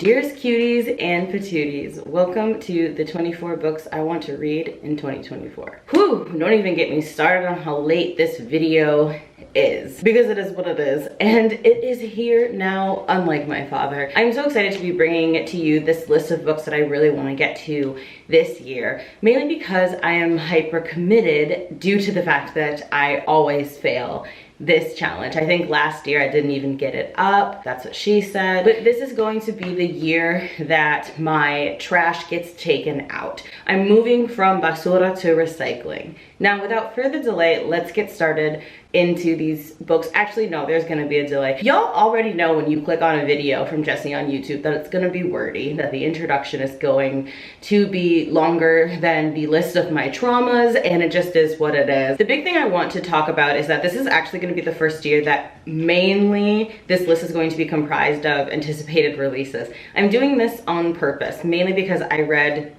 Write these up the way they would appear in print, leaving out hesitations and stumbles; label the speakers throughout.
Speaker 1: Dearest cuties and patooties, welcome to the 24 books I want to read in 2024. Whew, don't even get me started on how late this video is, because it is what it is, and it is here now, unlike my father. I'm so excited to be bringing to you this list of books that I really want to get to this year, mainly because I am hyper committed due to the fact that I always fail this challenge. I think last year I didn't even get it up. That's what she said. But this is going to be the year that my trash gets taken out. I'm moving from basura to recycling. Now, without further delay, let's get started into these books. Actually, no, there's gonna be a delay. Y'all already know when you click on a video from Jesse on YouTube that it's gonna be wordy, that the introduction is going to be longer than the list of my traumas, and it just is what it is. The big thing I want to talk about is that this is actually gonna be the first year that mainly this list is going to be comprised of anticipated releases. I'm doing this on purpose, mainly because I read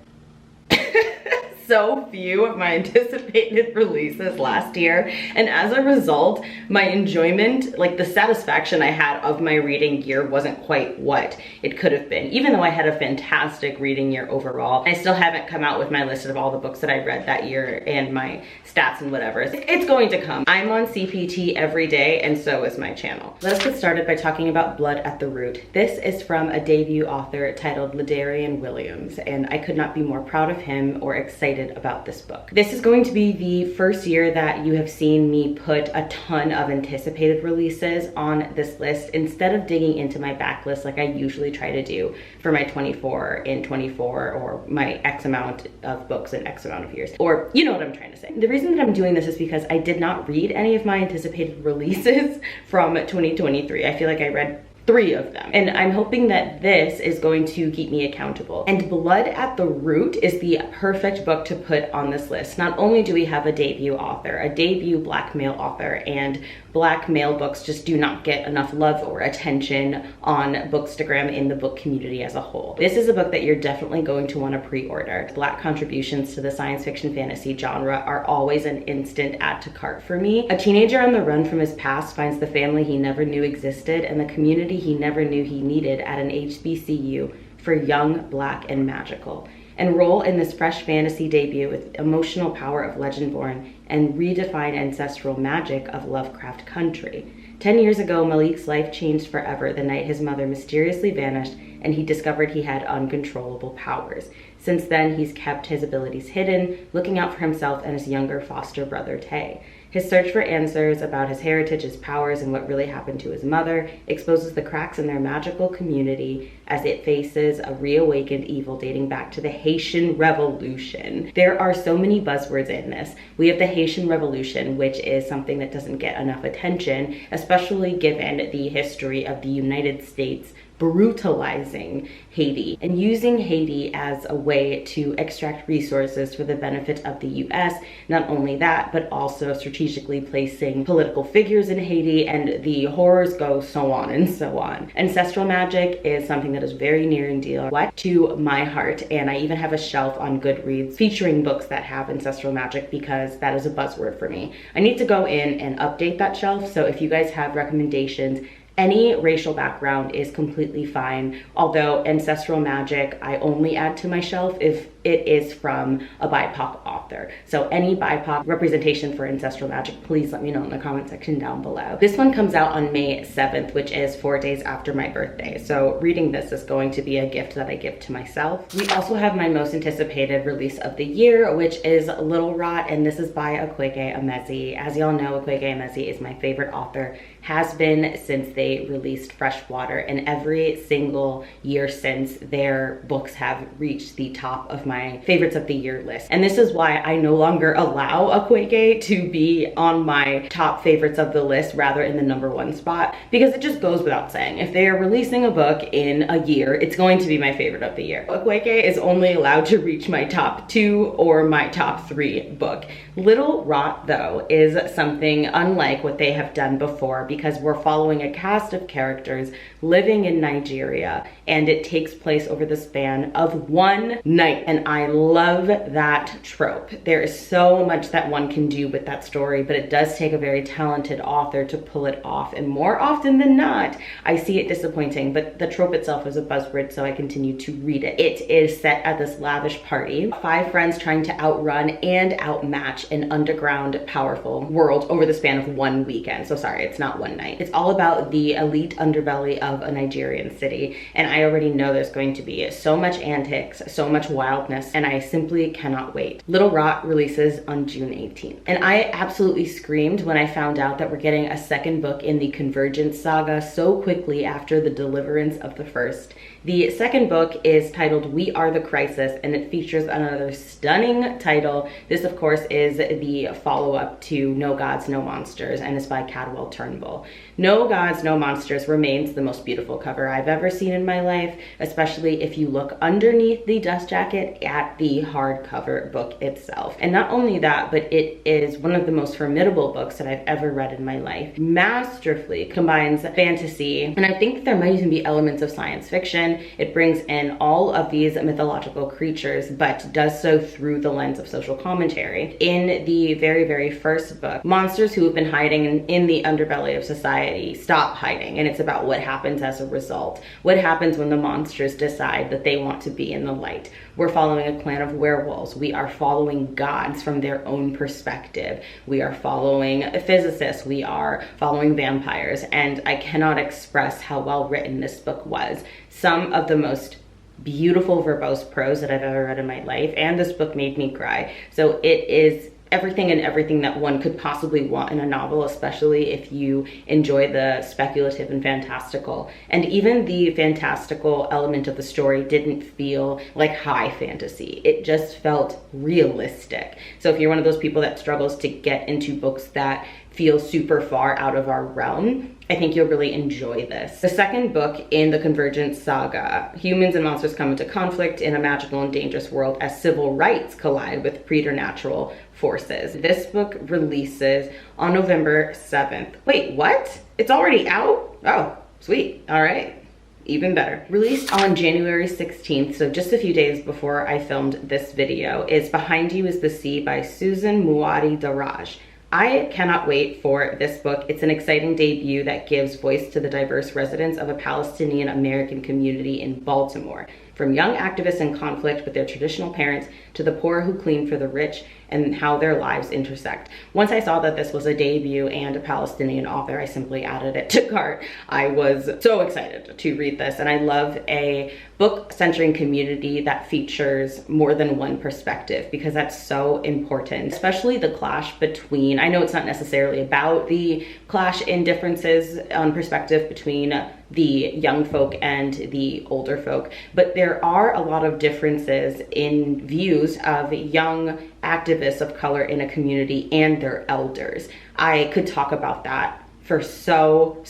Speaker 1: so few of my anticipated releases last year, and as a result my enjoyment, like the satisfaction I had of my reading year, wasn't quite what it could have been. Even though I had a fantastic reading year overall, I still haven't come out with my list of all the books that I read that year and my stats and whatever. It's going to come. I'm on CPT every day, and so is my channel. Let's get started by talking about Blood at the Root. This is from a debut author titled Ladarian Williams, and I could not be more proud of him or excited about this book. This is going to be the first year that you have seen me put a ton of anticipated releases on this list instead of digging into my backlist like I usually try to do for my 24 in 24, or my X amount of books in X amount of years, or you know what I'm trying to say. The reason that I'm doing this is because I did not read any of my anticipated releases from 2023. I feel like I read 3 of them, and I'm hoping that this is going to keep me accountable. And Blood at the Root is the perfect book to put on this list. Not only do we have a debut author, a debut Black male author, and Black male books just do not get enough love or attention on Bookstagram in the book community as a whole. This is a book that you're definitely going to want to pre-order. Black contributions to the science fiction fantasy genre are always an instant add to cart for me. A teenager on the run from his past finds the family he never knew existed and the community he never knew he needed at an HBCU for young, Black, and magical. Enroll in this fresh fantasy debut with emotional power of Legendborn and redefine ancestral magic of Lovecraft country. 10 years ago, Malik's life changed forever the night his mother mysteriously vanished and he discovered he had uncontrollable powers. Since then, he's kept his abilities hidden, looking out for himself and his younger foster brother, Tay. His search for answers about his heritage, his powers, and what really happened to his mother exposes the cracks in their magical community as it faces a reawakened evil dating back to the Haitian Revolution. There are so many buzzwords in this. We have the Haitian Revolution, which is something that doesn't get enough attention, especially given the history of the United States brutalizing Haiti and using Haiti as a way to extract resources for the benefit of the US. Not only that, but also strategically placing political figures in Haiti, and the horrors go so on and so on. Ancestral magic is something that is very near and dear to my heart, and I even have a shelf on Goodreads featuring books that have ancestral magic because that is a buzzword for me. I need to go in and update that shelf, so if you guys have recommendations, any racial background is completely fine, although ancestral magic I only add to my shelf if it is from a BIPOC author. So any BIPOC representation for ancestral magic, please let me know in the comment section down below. This one comes out on May 7th, which is 4 days after my birthday. So reading this is going to be a gift that I give to myself. We also have my most anticipated release of the year, which is Little Rot, and this is by Okwege Emezi. As y'all know, Okwege Emezi is my favorite author, has been since they released Freshwater, and every single year since, their books have reached the top of my favorites of the year list. And this is why I no longer allow Okwege to be on my top favorites of the list, rather in the #1 spot, because it just goes without saying, if they are releasing a book in a year, it's going to be my favorite of the year. Okwege is only allowed to reach my top 2 or my top 3 book. Little Rot, though, is something unlike what they have done before, because we're following a cast of characters living in Nigeria, and it takes place over the span of one night. And and I love that trope. There is so much that one can do with that story, but it does take a very talented author to pull it off, and more often than not, I see it disappointing, but the trope itself is a buzzword, so I continue to read it. It is set at this lavish party. 5 friends trying to outrun and outmatch an underground powerful world over the span of 1 weekend. So sorry, it's not one night. It's all about the elite underbelly of a Nigerian city, and I already know there's going to be so much antics, so much wildness, and I simply cannot wait. Little Rot releases on June 18th. And I absolutely screamed when I found out that we're getting a second book in the Convergence saga so quickly after the deliverance of the first. The second book is titled We Are the Crisis, and it features another stunning title. This, of course, is the follow-up to No Gods, No Monsters, and is by Cadwell Turnbull. No Gods, No Monsters remains the most beautiful cover I've ever seen in my life, especially if you look underneath the dust jacket at the hardcover book itself. And not only that, but it is one of the most formidable books that I've ever read in my life. Masterfully combines fantasy, and I think there might even be elements of science fiction. It brings in all of these mythological creatures, but does so through the lens of social commentary. In the very, very first book, monsters who have been hiding in the underbelly of society stop hiding, and it's about what happens as a result. What happens when the monsters decide that they want to be in the light. We're following a clan of werewolves. We are following gods from their own perspective. We are following physicists. We are following vampires, and I cannot express how well written this book was. Some of the most beautiful verbose prose that I've ever read in my life, and this book made me cry. So it is everything and everything that one could possibly want in a novel, especially if you enjoy the speculative and fantastical. And even the fantastical element of the story didn't feel like high fantasy. It just felt realistic. So if you're one of those people that struggles to get into books that feel super far out of our realm, I think you'll really enjoy this. The second book in the Convergence saga, humans and monsters come into conflict in a magical and dangerous world as civil rights collide with preternatural forces. This book releases on November 7th. Wait, what? It's already out? Oh, sweet. All right. Even better. Released on January 16th, so just a few days before I filmed this video, is Behind You is the Sea by Susan Muadi Daraj. I cannot wait for this book. It's an exciting debut that gives voice to the diverse residents of a Palestinian American community in Baltimore. From young activists in conflict with their traditional parents to the poor who clean for the rich, and how their lives intersect. Once I saw that this was a debut and a Palestinian author, I simply added it to cart. I was so excited to read this, and I love a book centering community that features more than one perspective, because that's so important, especially the clash between, I know it's not necessarily about the clash in differences on perspective between the young folk and the older folk, but there are a lot of differences in views of young activists of color in a community and their elders. I could talk about that for so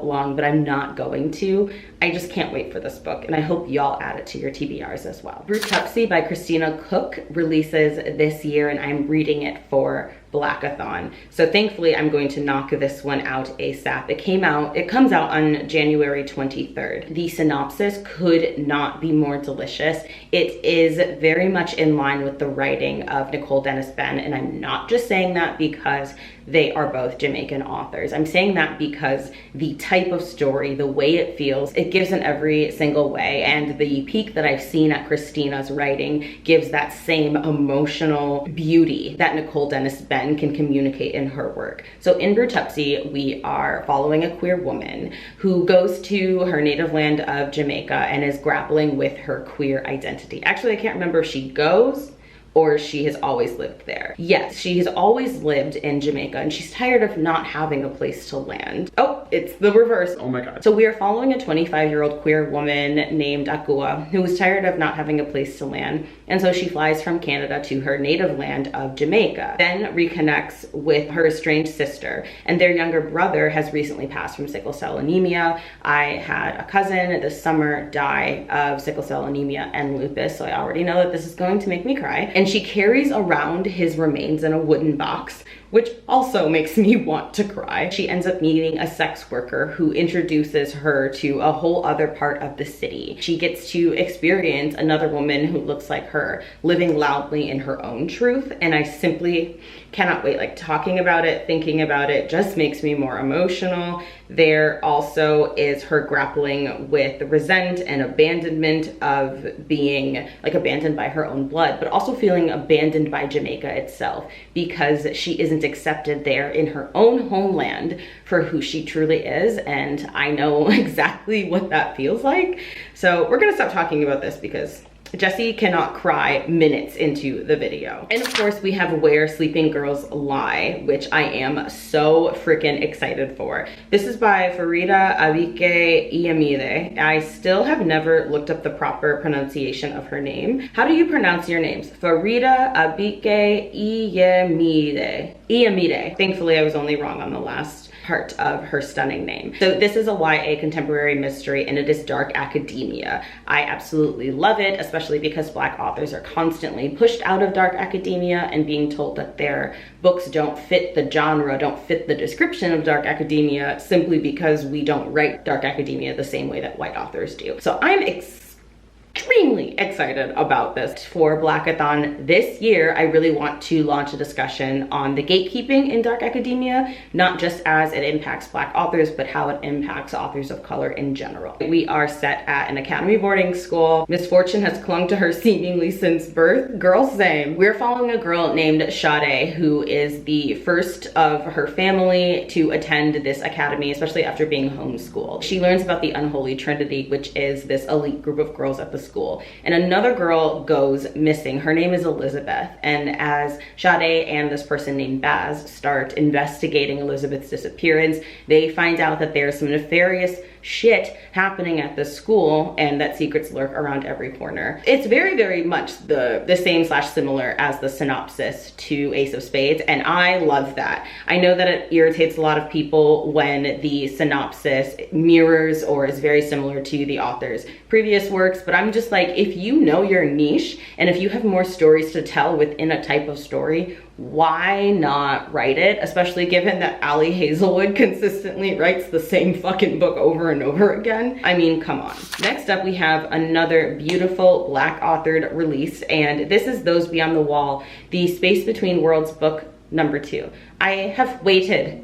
Speaker 1: long, but I'm not going to. I just can't wait for this book, and I hope y'all add it to your TBRs as well. Broughtupsy by Christina Cook releases this year, and I'm reading it for Blackathon. So thankfully I'm going to knock this one out ASAP. It comes out on January 23rd. The synopsis could not be more delicious. It is very much in line with the writing of Nicole Dennis Benn, and I'm not just saying that because they are both Jamaican authors. I'm saying that because the type of story, the way it feels, it gives in every single way, and the peek that I've seen at Christina's writing gives that same emotional beauty that Nicole Dennis Benn can communicate in her work. So in Broughtupsy, we are following a queer woman who goes to her native land of Jamaica and is grappling with her queer identity. Actually, I can't remember if she goes or she has always lived there. Yes, she has always lived in Jamaica, and she's tired of not having a place to land. Oh, it's the reverse. Oh my God. So we are following a 25-year-old queer woman named Akua, who is tired of not having a place to land, and so she flies from Canada to her native land of Jamaica, then reconnects with her estranged sister, and their younger brother has recently passed from sickle cell anemia. I had a cousin this summer die of sickle cell anemia and lupus, so I already know that this is going to make me cry. And she carries around his remains in a wooden box, which also makes me want to cry. She ends up meeting a sex sex worker who introduces her to a whole other part of the city. She gets to experience another woman who looks like her, living loudly in her own truth, and I simply cannot wait. Like, talking about it, thinking about it just makes me more emotional. There also is her grappling with resent and abandonment of being like abandoned by her own blood, but also feeling abandoned by Jamaica itself because she isn't accepted there in her own homeland for who she truly is. And I know exactly what that feels like. So we're gonna stop talking about this because Jessie cannot cry minutes into the video. And of course we have Where Sleeping Girls Lie, which I am so freaking excited for. This is by Farida Abike Iyamide. I still have never looked up the proper pronunciation of her name. How do you pronounce your names? Farida Abike Iyamide. Iyamide. Thankfully I was only wrong on the last part of her stunning name. So this is a YA contemporary mystery and it is dark academia. I absolutely love it, especially because Black authors are constantly pushed out of dark academia and being told that their books don't fit the genre, don't fit the description of dark academia, simply because we don't write dark academia the same way that white authors do. So I'm extremely excited about this. For Blackathon this year, I really want to launch a discussion on the gatekeeping in dark academia, not just as it impacts Black authors, but how it impacts authors of color in general. We are set at an academy boarding school. Misfortune has clung to her seemingly since birth. Girl, same. We're following a girl named Sade, who is the first of her family to attend this academy, especially after being homeschooled. She learns about the unholy trinity, which is this elite group of girls at the school, and another girl goes missing. Her name is Elizabeth, and as Sade and this person named Baz start investigating Elizabeth's disappearance, they find out that there's some nefarious shit happening at the school and that secrets lurk around every corner. It's very, very much the same slash similar as the synopsis to Ace of Spades, and I love that. I know that it irritates a lot of people when the synopsis mirrors or is very similar to the author's previous works, but I'm just like, if you know your niche and if you have more stories to tell within a type of story, why not write it? Especially given that Ali Hazelwood consistently writes the same fucking book over and over again. I mean, come on. Next up, we have another beautiful Black authored release, and this is Those Beyond the Wall, the Space Between Worlds book number 2. I have waited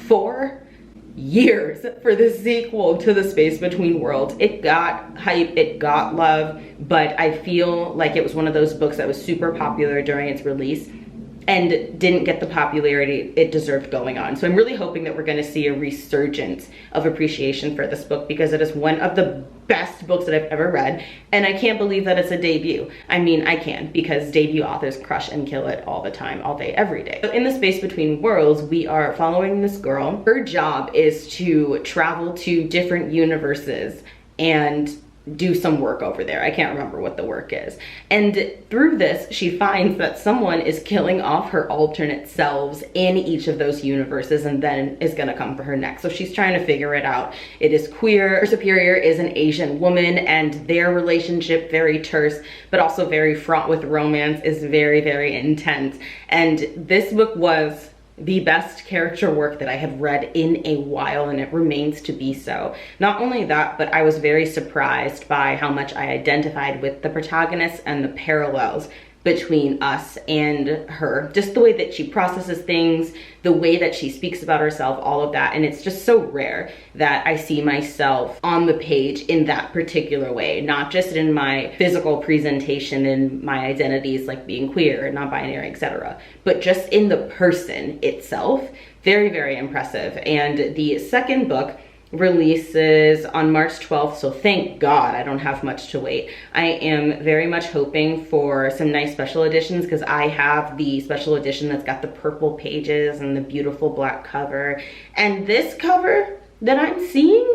Speaker 1: 4 years for the sequel to The Space Between Worlds. It got hype, it got love, but I feel like it was one of those books that was super popular during its release and didn't get the popularity it deserved going on. So I'm really hoping that we're gonna see a resurgence of appreciation for this book because it is one of the best books that I've ever read, and I can't believe that it's a debut. I mean, I can, because debut authors crush and kill it all the time, all day, every day. So in The Space Between Worlds, we are following this girl. Her job is to travel to different universes and do some work over there. I can't remember what the work is. And through this, she finds that someone is killing off her alternate selves in each of those universes and then is gonna come for her next. So she's trying to figure it out. It is queer. Her superior is an Asian woman, and their relationship, very terse, but also very fraught with romance, is very, very intense. And this book was the best character work that I had read in a while, and it remains to be so. Not only that, but I was very surprised by how much I identified with the protagonist and the parallels between us and her. Just the way that she processes things, the way that she speaks about herself, all of that. And it's just so rare that I see myself on the page in that particular way, not just in my physical presentation and my identities like being queer, non-binary, etc., but just in the person itself. Very, very impressive. And the second book releases on March 12th, so thank God I don't have much to wait. I am very much hoping for some nice special editions because I have the special edition that's got the purple pages and the beautiful black cover. And this cover that I'm seeing,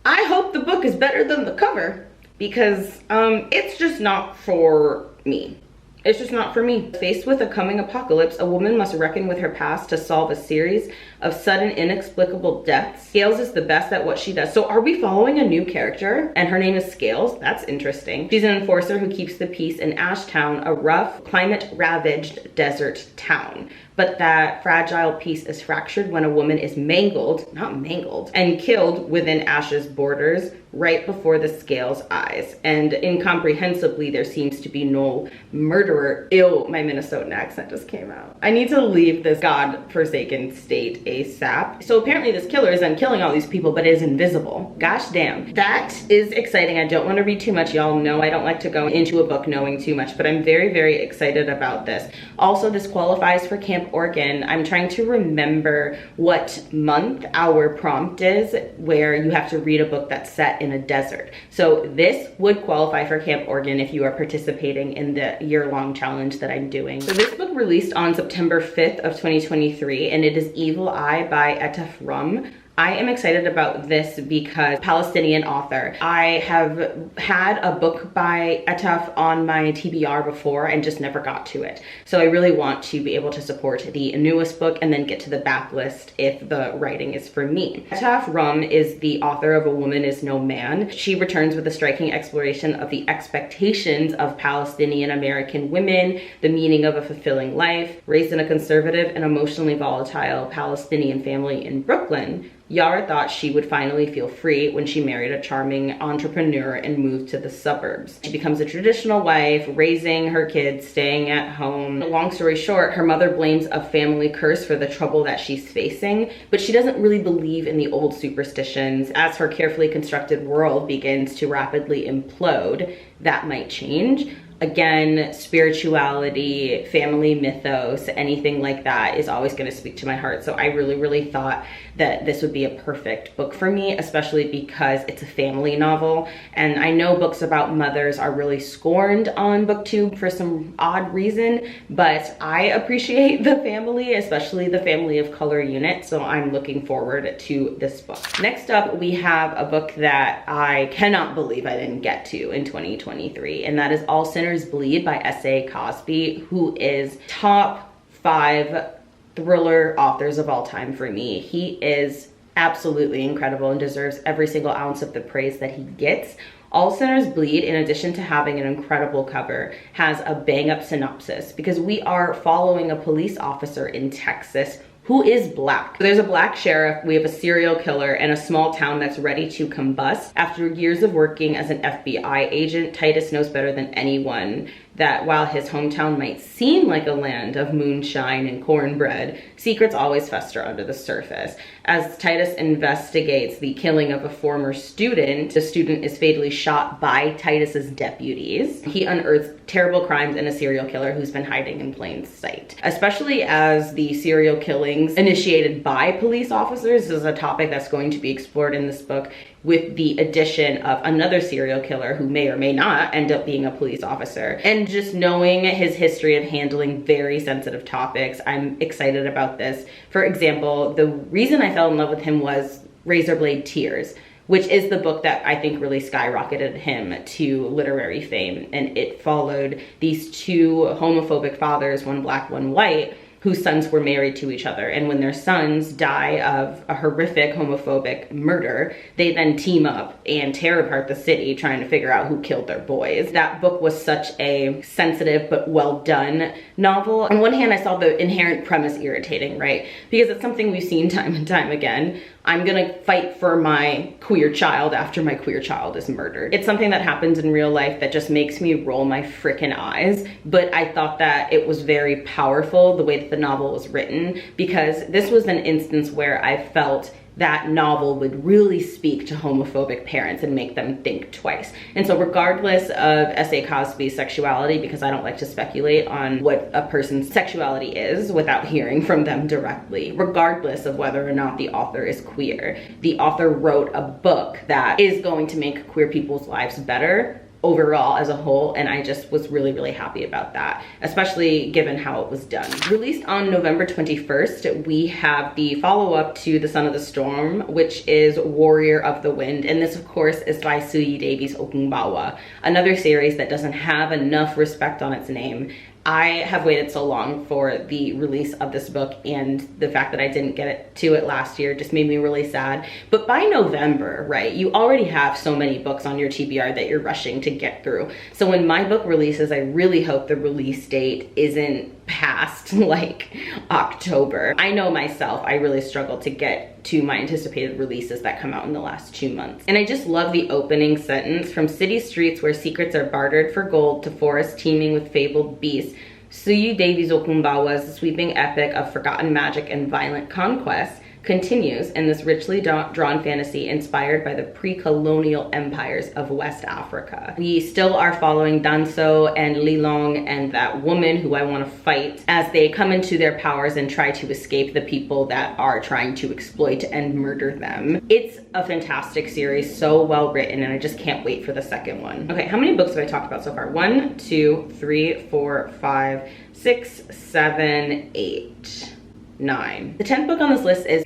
Speaker 1: I hope the book is better than the cover because it's just not for me. It's just not for me. Faced with a coming apocalypse, a woman must reckon with her past to solve a series of sudden inexplicable deaths. Scales is the best at what she does. So are we following a new character? And her name is Scales? That's interesting. She's an enforcer who keeps the peace in Ashtown, a rough, climate-ravaged desert town. But that fragile peace is fractured when a woman is mangled, not mangled, and killed within Ash's borders right before the Scales' eyes. And incomprehensibly, there seems to be no murderer. Ew, my Minnesotan accent just came out. I need to leave this God-forsaken state ASAP. So apparently this killer isn't killing all these people, but is invisible. Gosh damn. That is exciting. I don't want to read too much. Y'all know I don't like to go into a book knowing too much, but I'm very, very excited about this. Also, this qualifies for Camp Oregon. I'm trying to remember what month our prompt is, where you have to read a book that's set in a desert. So this would qualify for Camp Oregon if you are participating in the year-long challenge that I'm doing. So this book released on September 5th of 2023, and it is Evil Eye by Etaf Rum. I am excited about this because Palestinian author. I have had a book by Etaf on my TBR before and just never got to it. So I really want to be able to support the newest book and then get to the backlist if the writing is for me. Etaf Rum is the author of A Woman Is No Man. She returns with a striking exploration of the expectations of Palestinian American women, the meaning of a fulfilling life, raised in a conservative and emotionally volatile Palestinian family in Brooklyn. Yara thought she would finally feel free when she married a charming entrepreneur and moved to the suburbs. She becomes a traditional wife, raising her kids, staying at home. Long story short, her mother blames a family curse for the trouble that she's facing, but she doesn't really believe in the old superstitions. As her carefully constructed world begins to rapidly implode, that might change. Again, spirituality, family mythos, anything like that is always going to speak to my heart. So I really thought that this would be a perfect book for me, especially because it's a family novel. And I know books about mothers are really scorned on BookTube for some odd reason, but I appreciate the family, especially the family of color unit. So I'm looking forward to this book. Next up, we have a book that I cannot believe I didn't get to in 2023, and that is All Sinners Bleed by S.A. Cosby, who is top 5 thriller authors of all time for me. He is absolutely incredible and deserves every single ounce of the praise that he gets. All Sinners Bleed, in addition to having an incredible cover, has a bang-up synopsis because we are following a police officer in Texas who is black. There's a black sheriff, we have a serial killer, and a small town that's ready to combust. After years of working as an FBI agent, Titus knows better than anyone that while his hometown might seem like a land of moonshine and cornbread, secrets always fester under the surface. As Titus investigates the killing of a former student, the student is fatally shot by Titus's deputies. He unearths terrible crimes and a serial killer who's been hiding in plain sight. Especially as the serial killings initiated by police officers is a topic that's going to be explored in this book, with the addition of another serial killer who may or may not end up being a police officer. And just knowing his history of handling very sensitive topics, I'm excited about this. For example, the reason I fell in love with him was Razorblade Tears, which is the book that I think really skyrocketed him to literary fame. And it followed these two homophobic fathers, one black, one white, whose sons were married to each other. And when their sons die of a horrific homophobic murder, they then team up and tear apart the city trying to figure out who killed their boys. That book was such a sensitive but well done novel. On one hand, I saw the inherent premise irritating, right? Because it's something we've seen time and time again. I'm gonna fight for my queer child after my queer child is murdered. It's something that happens in real life that just makes me roll my freaking eyes. But I thought that it was very powerful the way that the novel was written, because this was an instance where I felt that novel would really speak to homophobic parents and make them think twice. And so regardless of S.A. Cosby's sexuality, because I don't like to speculate on what a person's sexuality is without hearing from them directly, regardless of whether or not the author is queer, the author wrote a book that is going to make queer people's lives better overall as a whole, and I just was really, really happy about that, especially given how it was done. Released on November 21st, we have the follow-up to The Son of the Storm, which is Warrior of the Wind, and this of course is by Suyi Davies Okunbawa, another series that doesn't have enough respect on its name. I have waited so long for the release of this book, and the fact that I didn't get to it last year just made me really sad. But by November, right, you already have so many books on your TBR that you're rushing to get through. So when my book releases, I really hope the release date isn't past like October. I know myself, I really struggle to get to my anticipated releases that come out in the last 2 months. And I just love the opening sentence: from city streets where secrets are bartered for gold to forests teeming with fabled beasts, Suyi Davies Okunbawa's sweeping epic of forgotten magic and violent conquest continues in this richly drawn fantasy inspired by the pre-colonial empires of West Africa. We still are following Danso and Lilong and that woman who I want to fight as they come into their powers and try to escape the people that are trying to exploit and murder them. It's a fantastic series, so well written, and I just can't wait for the second one. Okay, how many books have I talked about so far? 1, 2, 3, 4, 5, 6, 7, 8, 9. The 10th book on this list is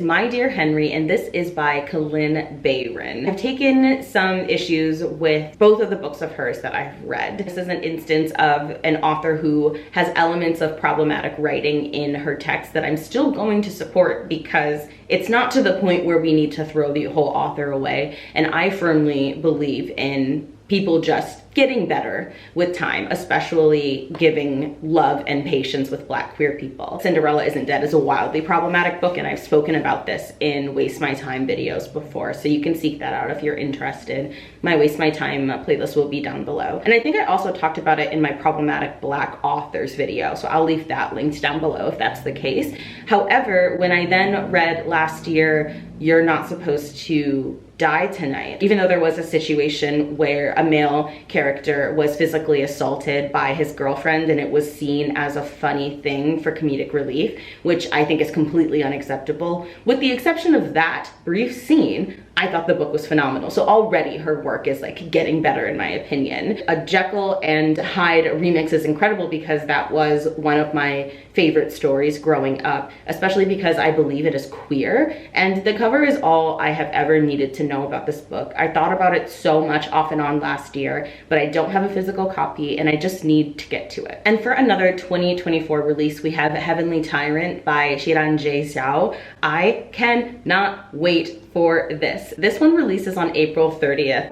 Speaker 1: My Dear Henry, and this is by Colin Bayron. I've taken some issues with both of the books of hers that I've read. This is an instance of an author who has elements of problematic writing in her text that I'm still going to support, because it's not to the point where we need to throw the whole author away. And I firmly believe in people just getting better with time, especially giving love and patience with Black queer people. Cinderella Isn't Dead is a wildly problematic book, and I've spoken about this in Waste My Time videos before, so you can seek that out if you're interested. My Waste My Time playlist will be down below. And I think I also talked about it in my problematic Black authors video, so I'll leave that linked down below if that's the case. However, when I then read last year You're Not Supposed to Die Tonight, even though there was a situation where a male character was physically assaulted by his girlfriend and it was seen as a funny thing for comedic relief, which I think is completely unacceptable. With the exception of that brief scene, I thought the book was phenomenal. So already her work is like getting better in my opinion. A Jekyll and Hyde remix is incredible because that was one of my favorite stories growing up, especially because I believe it is queer, and the cover is all I have ever needed to know about this book. I thought about it so much off and on last year, but I don't have a physical copy and I just need to get to it. And for another 2024 release, we have Heavenly Tyrant by Xiran J. Xiao. I cannot wait for this. This one releases on April 30th.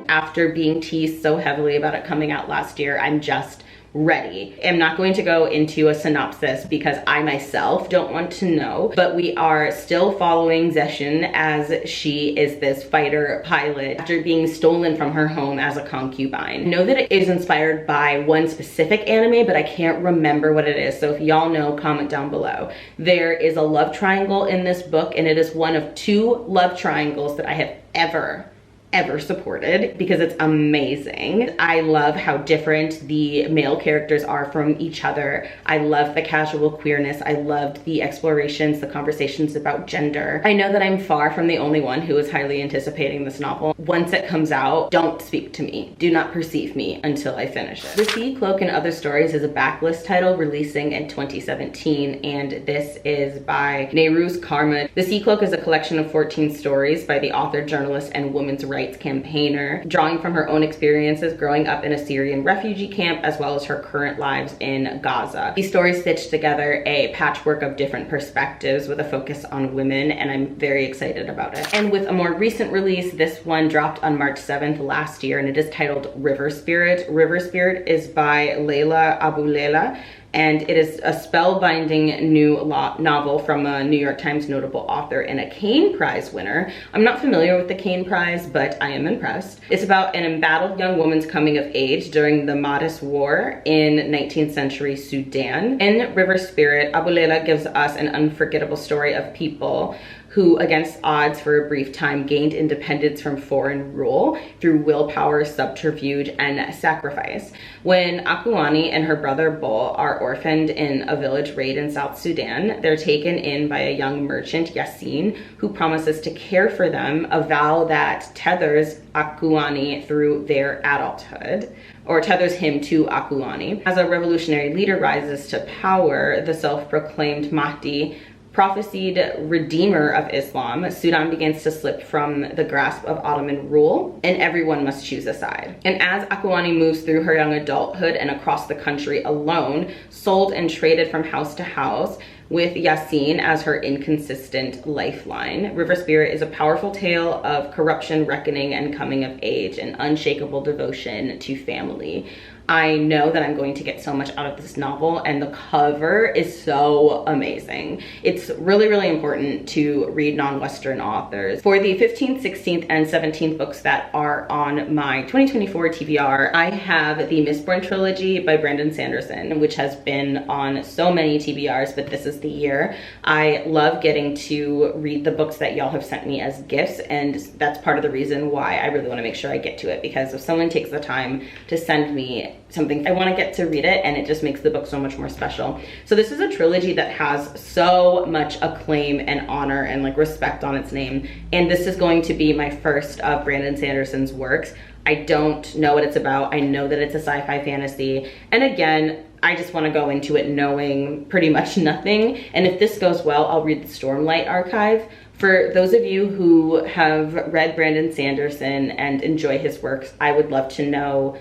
Speaker 1: After being teased so heavily about it coming out last year, I'm just ready. I'm not going to go into a synopsis because I myself don't want to know, but we are still following Zexin as she is this fighter pilot after being stolen from her home as a concubine. I know that it is inspired by one specific anime, but I can't remember what it is, so if y'all know, comment down below. There is a love triangle in this book, and it is one of 2 love triangles that I have ever supported because it's amazing. I love how different the male characters are from each other. I love the casual queerness. I loved the explorations, the conversations about gender. I know that I'm far from the only one who is highly anticipating this novel. Once it comes out, don't speak to me. Do not perceive me until I finish it. The Sea Cloak and Other Stories is a backlist title releasing in 2017, and this is by Nehru's Karma. The Sea Cloak is a collection of 14 stories by the author, journalist, and women's rights campaigner, drawing from her own experiences growing up in a Syrian refugee camp as well as her current lives in Gaza. These stories stitch together a patchwork of different perspectives with a focus on women, and I'm very excited about it. And with a more recent release, this one dropped on March 7th last year, and it is titled River Spirit. River Spirit is by Leila Abulela, and it is a spellbinding new novel from a New York Times notable author and a Caine Prize winner. I'm not familiar with the Caine Prize, but I am impressed. It's about an embattled young woman's coming of age during the Mahdist War in 19th century Sudan. In River Spirit, Abulela gives us an unforgettable story of people who, against odds for a brief time, gained independence from foreign rule through willpower, subterfuge, and sacrifice. When Akuani and her brother Bol are orphaned in a village raid in South Sudan, they're taken in by a young merchant, Yasin, who promises to care for them, a vow that tethers Akuani through their adulthood, or tethers him to Akuani. As a revolutionary leader rises to power, the self-proclaimed Mahdi, prophesied redeemer of Islam, Sudan begins to slip from the grasp of Ottoman rule, and everyone must choose a side. And as Akuani moves through her young adulthood and across the country alone, sold and traded from house to house, with Yasin as her inconsistent lifeline, River Spirit is a powerful tale of corruption, reckoning, and coming of age, and unshakable devotion to family. I know that I'm going to get so much out of this novel, and the cover is so amazing. It's really, really important to read non-Western authors. For the 15th, 16th, and 17th books that are on my 2024 TBR, I have the Mistborn Trilogy by Brandon Sanderson, which has been on so many TBRs, but this is the year. I love getting to read the books that y'all have sent me as gifts, and that's part of the reason why I really want to make sure I get to it, because if someone takes the time to send me something, I want to get to read it, and it just makes the book so much more special. So this is a trilogy that has so much acclaim and honor and like respect on its name, and this is going to be my first of Brandon Sanderson's works. I don't know what it's about. I know that it's a sci-fi fantasy, and again, I just want to go into it knowing pretty much nothing, and if this goes well, I'll read the Stormlight archive. For those of you who have read Brandon Sanderson and enjoy his works, I would love to know,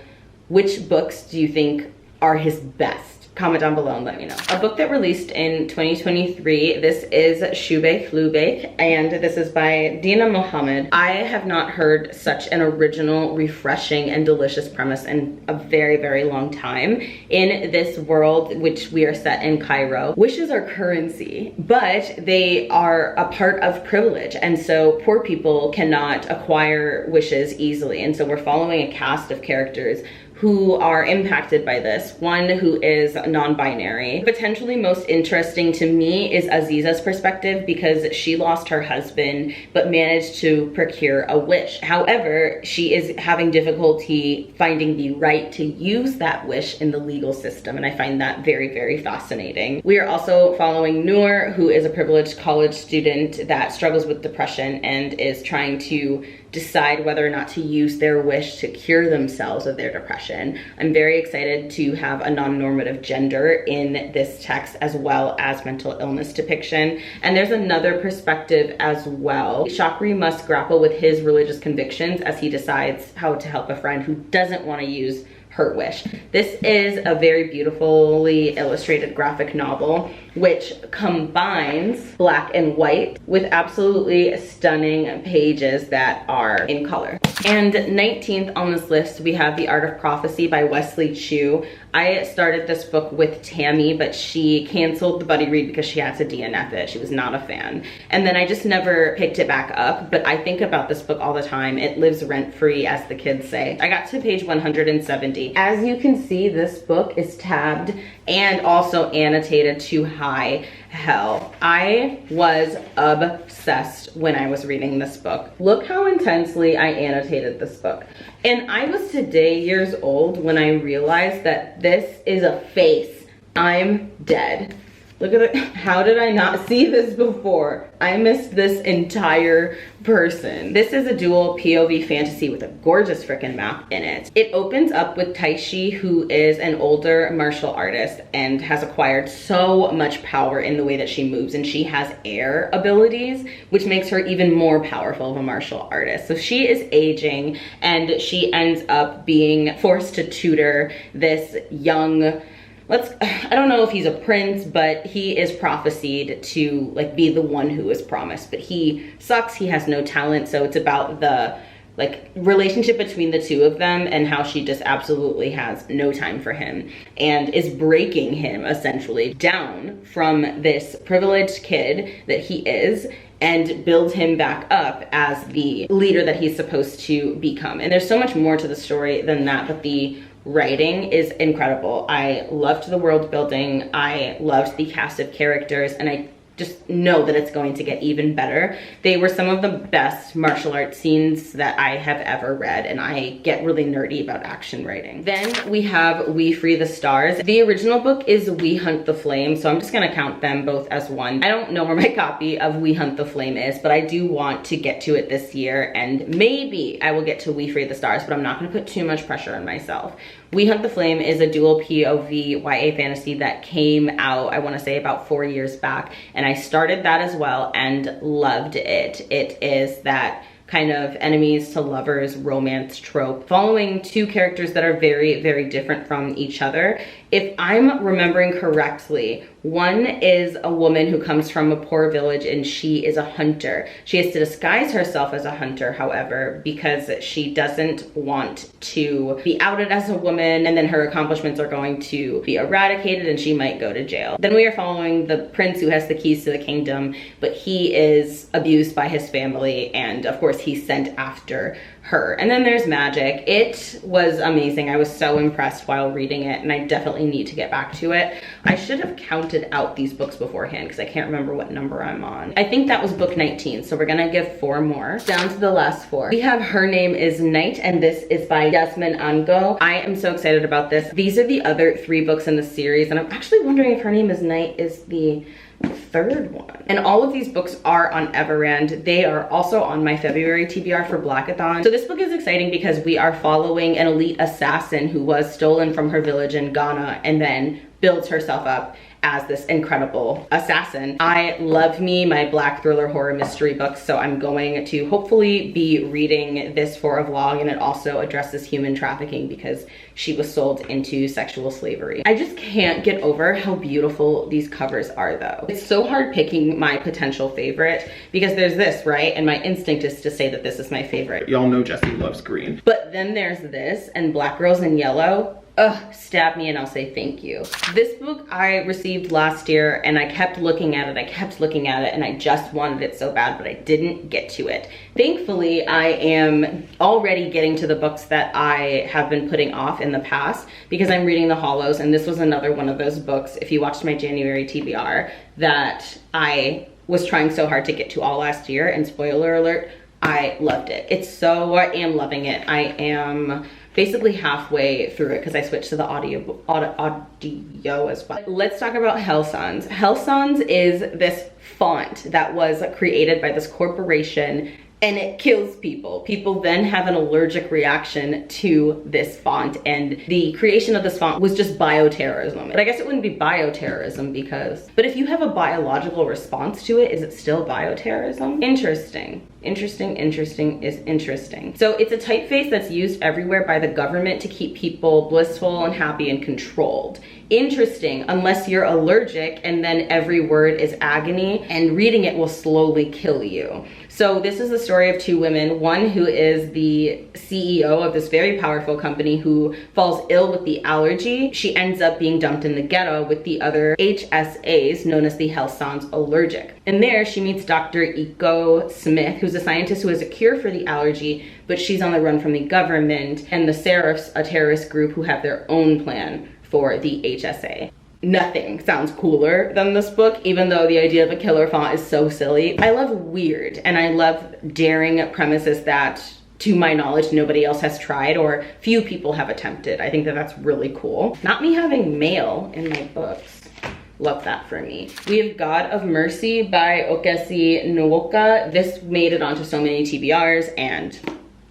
Speaker 1: which books do you think are his best? Comment down below and let me know. A book that released in 2023, this is Shubeik Lubeik, and this is by Dina Mohammed. I have not heard such an original, refreshing, and delicious premise in a very, very long time. In this world, which we are set in Cairo, wishes are currency, but they are a part of privilege, and so poor people cannot acquire wishes easily, and so we're following a cast of characters who are impacted by this. One who is non-binary. Potentially most interesting to me is Aziza's perspective, because she lost her husband but managed to procure a wish. However, she is having difficulty finding the right to use that wish in the legal system, and I find that very, very fascinating. We are also following Noor, who is a privileged college student that struggles with depression and is trying to decide whether or not to use their wish to cure themselves of their depression. I'm very excited to have a non-normative gender in this text, as well as mental illness depiction. And there's another perspective as well. Shakri must grapple with his religious convictions as he decides how to help a friend who doesn't want to use her wish. This is a very beautifully illustrated graphic novel, which combines black and white with absolutely stunning pages that are in color. And 19th on this list, we have The Art of Prophecy by Wesley Chu. I started this book with Tammy, but she canceled the buddy read because she had to DNF it. She was not a fan. And then I just never picked it back up, but I think about this book all the time. It lives rent-free, as the kids say. I got to page 170. As you can see, this book is tabbed and also annotated to high hell. I was obsessed when I was reading this book. Look how intensely I annotated this book. And I was today years old when I realized that this is a face. I'm dead. Look at it. How did I not see this before? I missed this entire person. This is a dual POV fantasy with a gorgeous freaking map in it. It opens up with Taishi, who is an older martial artist and has acquired so much power in the way that she moves, and she has air abilities, which makes her even more powerful of a martial artist. So she is aging, and she ends up being forced to tutor this young, I don't know if he's a prince, but he is prophesied to like be the one who is promised, but he sucks, he has no talent. So it's about the like relationship between the two of them and how she just absolutely has no time for him and is breaking him essentially down from this privileged kid that he is, and build him back up as the leader that he's supposed to become. And there's so much more to the story than that, but the writing is incredible. I loved the world building. I loved the cast of characters, and I just know that it's going to get even better. They were some of the best martial arts scenes that I have ever read, and I get really nerdy about action writing. Then we have We Free the Stars. The original book is We Hunt the Flame, so I'm just gonna count them both as one. I don't know where my copy of We Hunt the Flame is, but I do want to get to it this year, and maybe I will get to We Free the Stars, but I'm not gonna put too much pressure on myself. We Hunt the Flame is a dual POV YA fantasy that came out, I wanna say about 4 years back, and I started that as well and loved it. It is that kind of enemies to lovers romance trope, following two characters that are very, very different from each other. If I'm remembering correctly, one is a woman who comes from a poor village and she is a hunter. She has to disguise herself as a hunter, however, because she doesn't want to be outed as a woman, and then her accomplishments are going to be eradicated and she might go to jail. Then we are following the prince who has the keys to the kingdom, but he is abused by his family, and of course he's sent after her. And then there's magic. It was amazing. I was so impressed while reading it, and I definitely need to get back to it. I should have counted out these books beforehand because I can't remember what number I'm on. I think that was book 19, so we're gonna give 4 more. Down to the last 4. We have Her Name is Night, and this is by jesseonyoutube. I am so excited about this. These are the other 3 books in the series, and I'm actually wondering if Her Name is Night is the 3rd one. And all of these books are on Everand. They are also on my February TBR for Blackathon. So this book is exciting because we are following an elite assassin who was stolen from her village in Ghana and then builds herself up as this incredible assassin. I love me my black thriller horror mystery books, so I'm going to hopefully be reading this for a vlog, and it also addresses human trafficking because she was sold into sexual slavery. I just can't get over how beautiful these covers are though. It's so hard picking my potential favorite because there's this, right? And my instinct is to say that this is my favorite.
Speaker 2: Y'all know Jessie loves green.
Speaker 1: But then there's this and Black Girls in Yellow. Ugh, stab me and I'll say thank you. This book I received last year and I kept looking at it, and I just wanted it so bad, but I didn't get to it. Thankfully, I am already getting to the books that I have been putting off in the past because I'm reading The Hollows, and this was another one of those books, if you watched my January TBR, that I was trying so hard to get to all last year, and spoiler alert, I loved it. I am loving it. I am basically halfway through it because I switched to the audio as well. Let's talk about Hell Sons. Hell Sons is this font that was created by this corporation, and it kills people. People then have an allergic reaction to this font, and the creation of this font was just bioterrorism. But I guess it wouldn't be bioterrorism but if you have a biological response to it, is it still bioterrorism? Interesting. Interesting is interesting. So it's a typeface that's used everywhere by the government to keep people blissful and happy and controlled. Interesting, unless you're allergic, and then every word is agony, and reading it will slowly kill you. So this is the story of 2 women, one who is the CEO of this very powerful company who falls ill with the allergy. She ends up being dumped in the ghetto with the other HSAs, known as the Hell Sons allergic. And there she meets Dr. Iko Smith, who's a scientist who has a cure for the allergy, but she's on the run from the government, and the Seraphs, a terrorist group who have their own plan for the HSA. Nothing sounds cooler than this book, even though the idea of a killer font is so silly. I love weird, and I love daring premises that, to my knowledge, nobody else has tried or few people have attempted. I think that that's really cool. Not me having mail in my books. Love that for me. We have God of Mercy by jesseonyoutube. This made it onto so many TBRs, and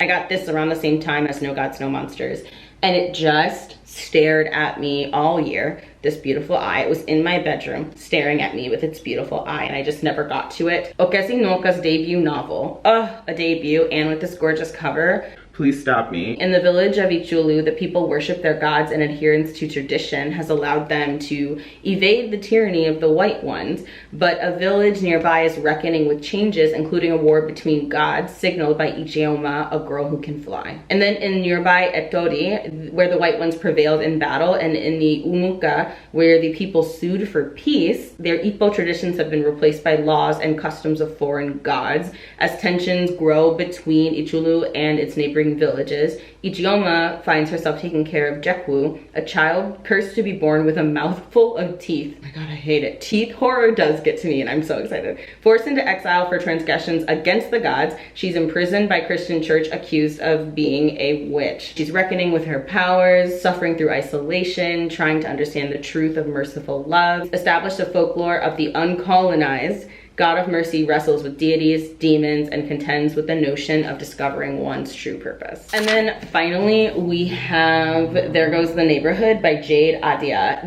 Speaker 1: I got this around the same time as No Gods, No Monsters, and it just stared at me all year. This beautiful eye. It was in my bedroom staring at me with its beautiful eye, and I just never got to it. jesseonyoutub's debut novel. A debut, and with this gorgeous cover.
Speaker 2: Please stop me.
Speaker 1: In the village of Ichulu, the people worship their gods, and adherence to tradition has allowed them to evade the tyranny of the white ones. But a village nearby is reckoning with changes, including a war between gods, signaled by Ijeoma, a girl who can fly. And then in nearby Etori, where the white ones prevailed in battle, and in the Umuka, where the people sued for peace, their Ipo traditions have been replaced by laws and customs of foreign gods. As tensions grow between Ichulu and its neighboring neighboring villages. Ijeoma finds herself taking care of Jekwu, a child cursed to be born with a mouthful of teeth. Oh my god, I hate it. Teeth horror does get to me and I'm so excited. Forced into exile for transgressions against the gods, she's imprisoned by Christian church, accused of being a witch. She's reckoning with her powers, suffering through isolation, trying to understand the truth of merciful love. Established a folklore of the uncolonized, God of Mercy wrestles with deities, demons, and contends with the notion of discovering one's true purpose. And then finally, we have There Goes the Neighborhood by Jade Adia.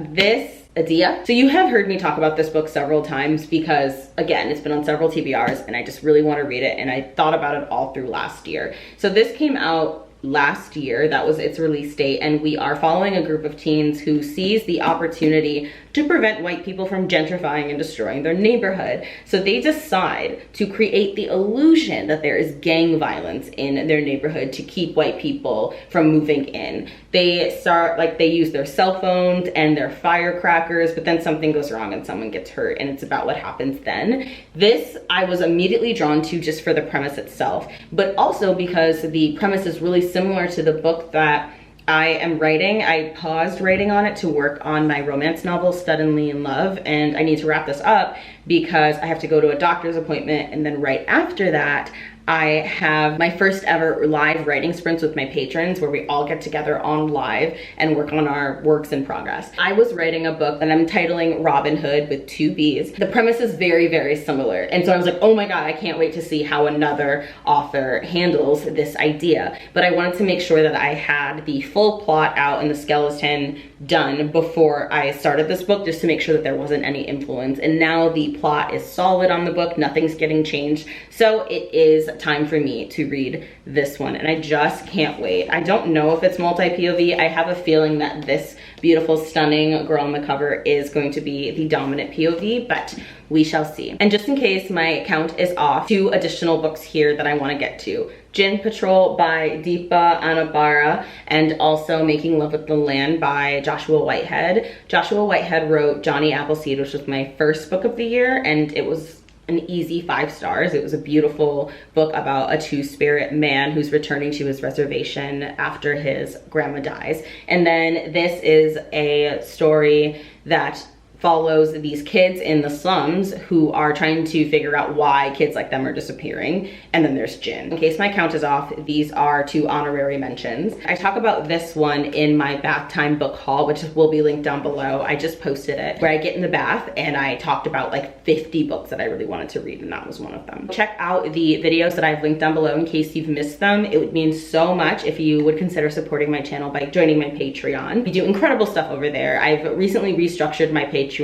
Speaker 1: So you have heard me talk about this book several times because, again, it's been on several TBRs and I just really want to read it, and I thought about it all through last year. So this came out last year, that was its release date, and we are following a group of teens who sees the opportunity to prevent white people from gentrifying and destroying their neighborhood. So they decide to create the illusion that there is gang violence in their neighborhood to keep white people from moving in. They start, like, they use their cell phones and their firecrackers, but then something goes wrong and someone gets hurt, and it's about what happens then. This I was immediately drawn to just for the premise itself, but also because the premise is really similar to the book that I am writing. I paused writing on it to work on my romance novel, Suddenly in Love, and I need to wrap this up because I have to go to a doctor's appointment, and then right after that, I have my first ever live writing sprints with my patrons where we all get together on live and work on our works in progress. I was writing a book that I'm titling Robin Hood with 2 B's. The premise is very, very similar. And so I was like, oh my God, I can't wait to see how another author handles this idea. But I wanted to make sure that I had the full plot out and the skeleton done before I started this book, just to make sure that there wasn't any influence. And now the plot is solid on the book, nothing's getting changed. So it is time for me to read this one, and I just can't wait. I don't know if it's multi-POV. I have a feeling that this beautiful, stunning girl on the cover is going to be the dominant POV, but we shall see. And just in case my count is off, 2 additional books here that I want to get to. Gin Patrol by Deepa Anabara, and also Making Love with the Land by Joshua Whitehead. Joshua Whitehead wrote Johnny Appleseed, which was my first book of the year, and it was an easy 5 stars. It was a beautiful book about a two-spirit man who's returning to his reservation after his grandma dies. And then this is a story that follows these kids in the slums who are trying to figure out why kids like them are disappearing. And then there's Jin. In case my count is off, these are 2 honorary mentions. I talk about this one in my bath time book haul, which will be linked down below. I just posted it, where I get in the bath and I talked about like 50 books that I really wanted to read, and that was one of them. Check out the videos that I've linked down below in case you've missed them. It would mean so much if you would consider supporting my channel by joining my Patreon. We do incredible stuff over there. I've recently restructured my Patreon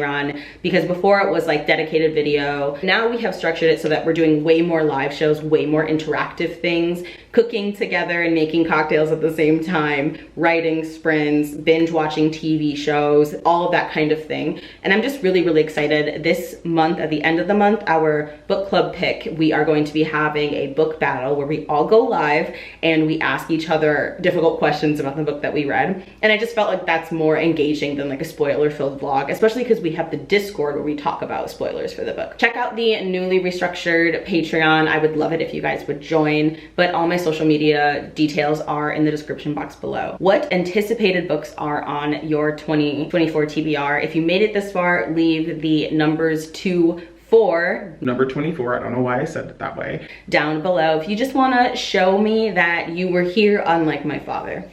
Speaker 1: because before it was like dedicated video. Now we have structured it so that we're doing way more live shows, way more interactive things, cooking together and making cocktails at the same time, writing sprints, binge watching TV shows, all of that kind of thing. And I'm just really, really excited. This month, at the end of the month, our book club pick, we are going to be having a book battle where we all go live and we ask each other difficult questions about the book that we read. And I just felt like that's more engaging than like a spoiler-filled vlog, especially because we have the Discord where we talk about spoilers for the book. Check out the newly restructured Patreon. I would love it if you guys would join, but all my social media details are in the description box below. What anticipated books are on your 2024 TBR? If you made it this far, leave the numbers 2, 4.
Speaker 2: Number 24, I don't know why I said it that way.
Speaker 1: Down below if you just want to show me that you were here, unlike my father.